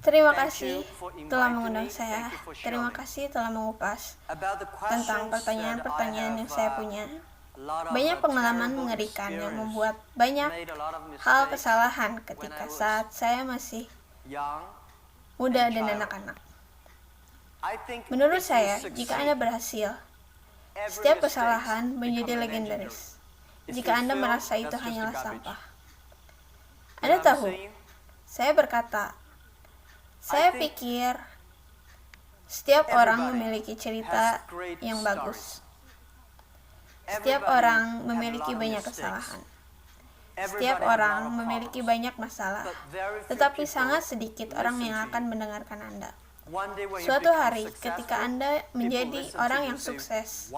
Terima kasih telah mengundang saya. Terima kasih telah mengupas tentang pertanyaan-pertanyaan yang saya punya. Banyak pengalaman mengerikan yang membuat banyak hal kesalahan ketika saat saya masih muda dan anak-anak. Menurut saya, jika Anda berhasil, setiap kesalahan menjadi legendaris. Jika Anda merasa itu hanyalah sampah. Anda tahu, saya berkata, saya pikir setiap orang memiliki cerita yang bagus. Setiap orang memiliki banyak kesalahan. Setiap orang memiliki banyak masalah, tetapi sangat sedikit orang yang akan mendengarkan Anda. Suatu hari, ketika Anda menjadi orang yang sukses,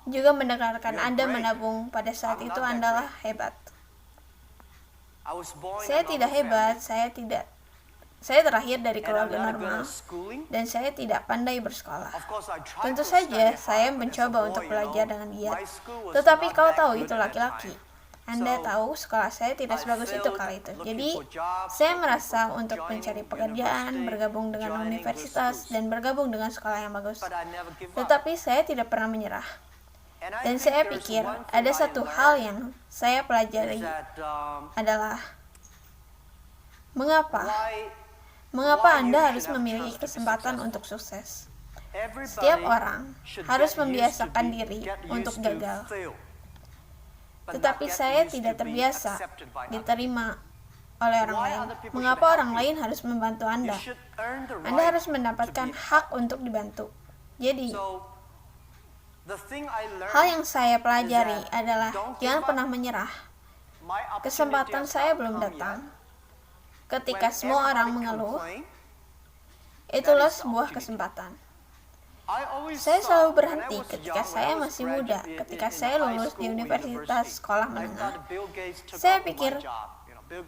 juga mendengarkan Anda menabung pada saat itu Andalah hebat. Saya tidak hebat, saya terlahir dari keluarga normal, dan saya tidak pandai bersekolah. Tentu saja, saya mencoba untuk belajar dengan giat. Tetapi kau tahu itu laki-laki. Anda tahu sekolah saya tidak sebagus itu kala itu. Jadi, saya merasa untuk mencari pekerjaan, bergabung dengan universitas, dan bergabung dengan sekolah yang bagus. Tetapi saya tidak pernah menyerah. Dan saya pikir ada satu hal yang saya pelajari adalah Mengapa Anda harus memiliki kesempatan untuk sukses? Setiap orang harus membiasakan diri untuk gagal. Tetapi saya tidak terbiasa diterima oleh orang lain. Mengapa orang lain harus membantu Anda? Anda harus mendapatkan hak untuk dibantu. Jadi, hal yang saya pelajari adalah jangan pernah menyerah. Kesempatan saya belum datang. Ketika semua orang mengeluh, itulah sebuah kesempatan. Saya selalu berhenti ketika saya masih muda, ketika saya lulus di universitas sekolah menengah. Saya pikir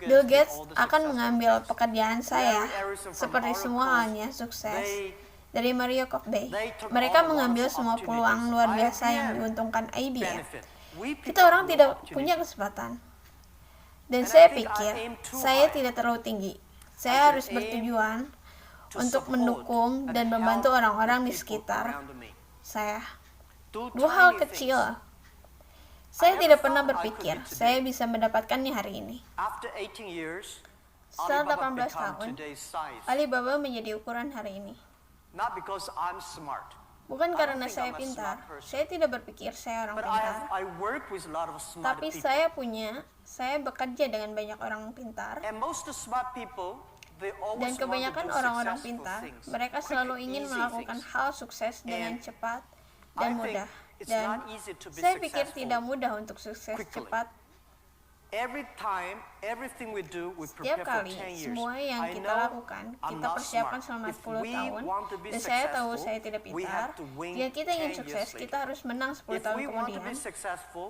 Bill Gates akan mengambil pekerjaan saya, seperti semua halnya sukses dari Mario Kochbe. Mereka mengambil semua peluang luar biasa yang diuntungkan IBM. Kita orang tidak punya kesempatan. Dan saya pikir, saya tidak terlalu tinggi. Saya harus bertujuan untuk mendukung dan membantu orang-orang di sekitar saya. Dua hal kecil. Saya tidak pernah berpikir saya bisa mendapatkannya hari ini. Setelah 18 tahun, Alibaba menjadi ukuran hari ini. Bukan karena saya pintar, saya tidak berpikir saya orang pintar, tapi saya bekerja dengan banyak orang pintar, dan kebanyakan orang-orang pintar, mereka selalu ingin melakukan hal sukses dengan cepat dan mudah, dan saya pikir tidak mudah untuk sukses cepat. Setiap kali, semua yang kita lakukan, kita persiapkan selama 10 tahun, dan saya tahu saya tidak pintar. Jika kita ingin sukses, kita harus menang 10 tahun kemudian.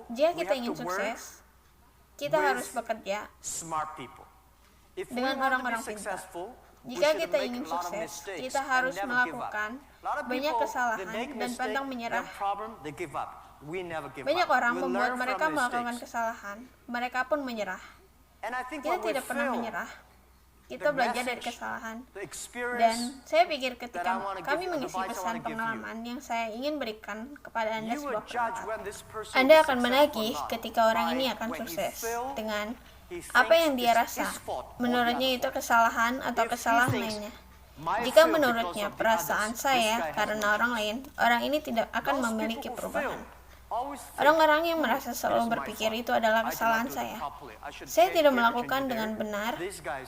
Jika kita ingin sukses, kita harus bekerja dengan orang-orang pintar. Jika kita ingin sukses, kita harus melakukan banyak kesalahan dan pantang menyerah. Banyak orang membuat mereka melakukan kesalahan, mereka pun menyerah. Kita tidak pernah menyerah. Kita belajar dari kesalahan. Dan saya pikir ketika kami mengisi pesan pengalaman yang saya ingin berikan kepada Anda sebuah perkataan, Anda akan menagih ketika orang ini akan sukses dengan apa yang dia rasa. Menurutnya itu kesalahan atau kesalahan lainnya. Jika menurutnya perasaan saya karena orang lain, orang ini tidak akan memiliki perubahan. Orang-orang yang merasa selalu berpikir itu adalah kesalahan saya. Saya tidak melakukan dengan benar.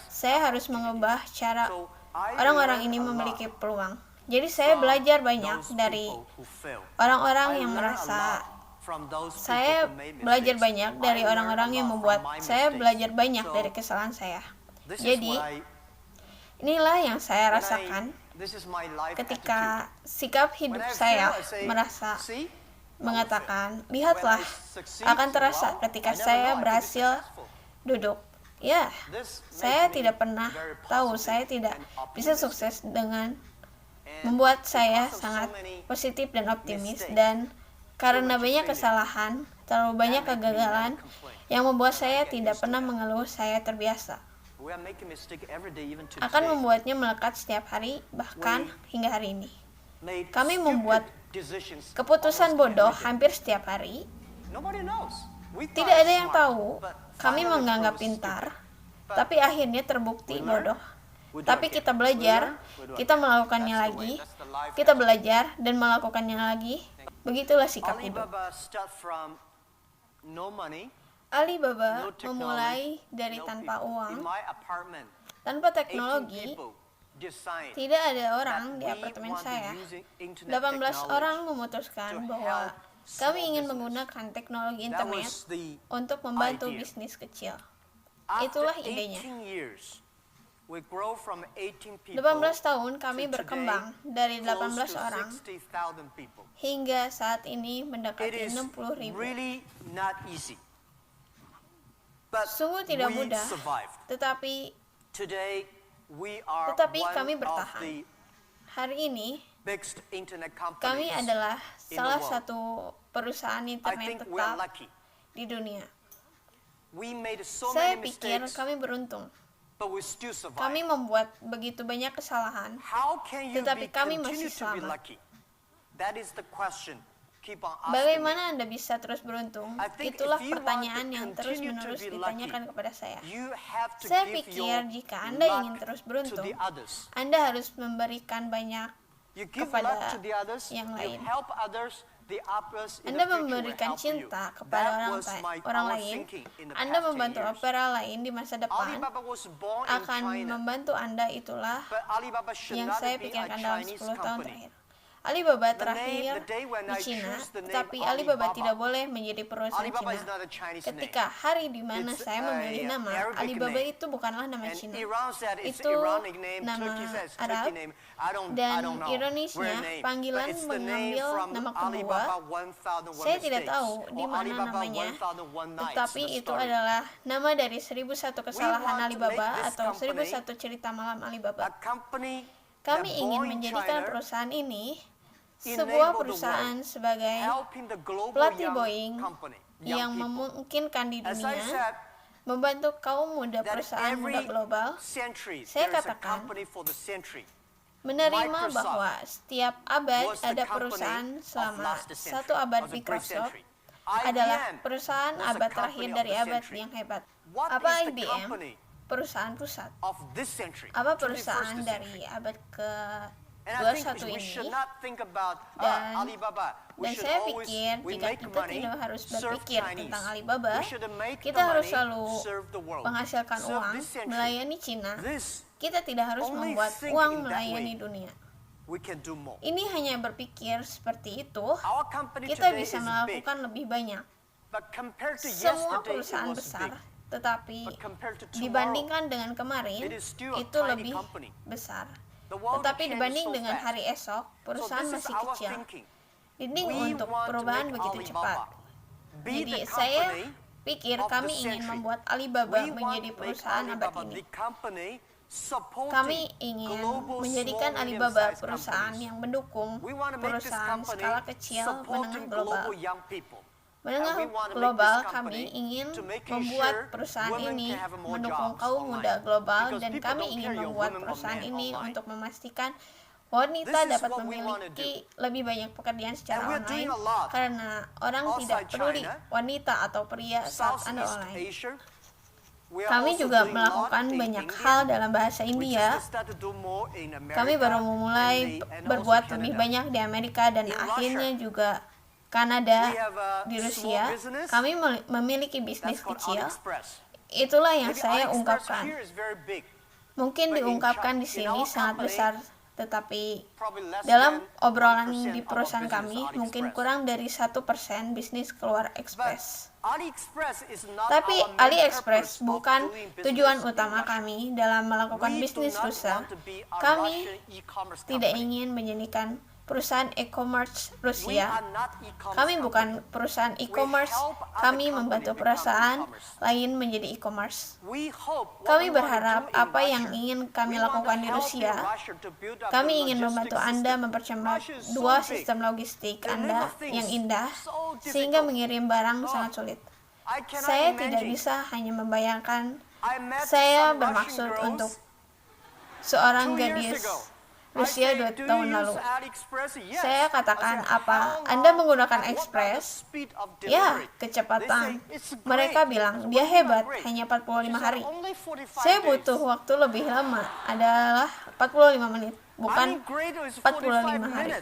Saya harus mengubah cara orang-orang ini memiliki peluang. Jadi saya belajar banyak dari orang-orang yang merasa. Saya belajar banyak dari orang-orang yang membuat saya belajar banyak dari kesalahan saya. Jadi, inilah yang saya rasakan ketika sikap hidup saya mengatakan, lihatlah, akan terasa ketika saya berhasil duduk. Ya, saya tidak pernah tahu saya tidak bisa sukses dengan membuat saya sangat positif dan optimis, dan karena banyak kesalahan, terlalu banyak kegagalan yang membuat saya tidak pernah mengeluh, saya terbiasa. akan membuatnya melekat setiap hari, bahkan hingga hari ini. Kami membuat keputusan bodoh hampir setiap hari. Tidak ada yang tahu. Kami menganggap pintar, tapi akhirnya terbukti bodoh. Tapi kita belajar, kita melakukannya lagi, kita belajar dan melakukannya lagi. Begitulah sikap hidup. Alibaba memulai dari tanpa uang, tanpa teknologi. Tidak ada orang di apartemen saya. 18 orang memutuskan bahwa kami ingin menggunakan teknologi internet untuk membantu bisnis kecil. Itulah idenya. 18 tahun kami berkembang dari 18 orang hingga saat ini mendekati 60.000. Sungguh tidak mudah, tetapi kami bertahan. Hari ini, kami adalah salah satu perusahaan internet tetap di dunia. Saya pikir kami beruntung. Kami membuat begitu banyak kesalahan, tetapi kami masih selamat. Bagaimana Anda bisa terus beruntung? Itulah pertanyaan yang terus-menerus ditanyakan kepada saya. Saya pikir jika Anda ingin terus beruntung, Anda harus memberikan banyak kepada yang lain. Anda memberikan cinta kepada orang lain, Anda membantu opera lain di masa depan, akan membantu Anda. Itulah yang saya pikirkan dalam 10 tahun terakhir. Alibaba terakhir di Cina, tetapi Alibaba tidak boleh menjadi perusahaan Cina. Ketika hari di mana saya memilih nama, Alibaba itu bukanlah nama Cina, itu nama Arab, dan ironisnya panggilan mengambil nama kedua. Saya tidak tahu di mana namanya, tetapi itu adalah nama dari 1001 kesalahan Alibaba atau 1001 cerita malam Alibaba. Kami ingin menjadikan perusahaan ini sebuah perusahaan sebagai pelatih Boeing yang memungkinkan di dunia, membantu kaum muda perusahaan muda global. Saya katakan, menerima bahwa setiap abad ada perusahaan. Selama satu abad Microsoft adalah perusahaan abad terakhir dari abad yang hebat. Apa IBM? Perusahaan pusat. Apa perusahaan dari abad ke-21 ini? Dan saya pikir jika kita tidak harus berpikir tentang Alibaba, kita harus selalu menghasilkan uang melayani Cina. Kita tidak harus membuat uang melayani dunia. Ini hanya berpikir seperti itu, kita bisa melakukan lebih banyak. Semua perusahaan besar, tetapi dibandingkan dengan kemarin, itu lebih besar. Tetapi dibanding dengan hari esok, perusahaan masih kecil. Dinding untuk perubahan begitu cepat. Jadi saya pikir kami ingin membuat Alibaba menjadi perusahaan abad ini. Kami ingin menjadikan Alibaba perusahaan yang mendukung perusahaan skala kecil menengah global. Menengah global, kami ingin membuat perusahaan ini mendukung kaum muda global, dan kami ingin membuat perusahaan ini untuk memastikan wanita dapat memiliki lebih banyak pekerjaan secara online, karena orang tidak peduli wanita atau pria saat Anda online. Kami juga melakukan banyak hal dalam bahasa India. Kami baru memulai berbuat lebih banyak di Amerika dan akhirnya juga Kanada, di Rusia. Kami memiliki bisnis kecil. Itulah yang saya ungkapkan. Mungkin diungkapkan di sini sangat besar, tetapi dalam obrolan di perusahaan kami, mungkin kurang dari 1% bisnis keluar ekspres. Tapi AliExpress bukan tujuan utama kami dalam melakukan bisnis Rusia. Kami tidak ingin menjadikan perusahaan e-commerce Rusia. Kami bukan perusahaan e-commerce, kami membantu perusahaan lain menjadi e-commerce. Kami berharap apa yang ingin kami lakukan di Rusia, kami ingin membantu Anda mempercepat dua sistem logistik Anda yang indah, sehingga mengirim barang sangat sulit. Saya tidak bisa hanya membayangkan Saya bermaksud untuk seorang gadis usia 2 tahun lalu. Saya katakan, apa Anda menggunakan Express? Ya, kecepatan. Mereka bilang, dia hebat, hanya 45 hari. Saya butuh waktu lebih lama, adalah 45 menit, bukan 45 hari.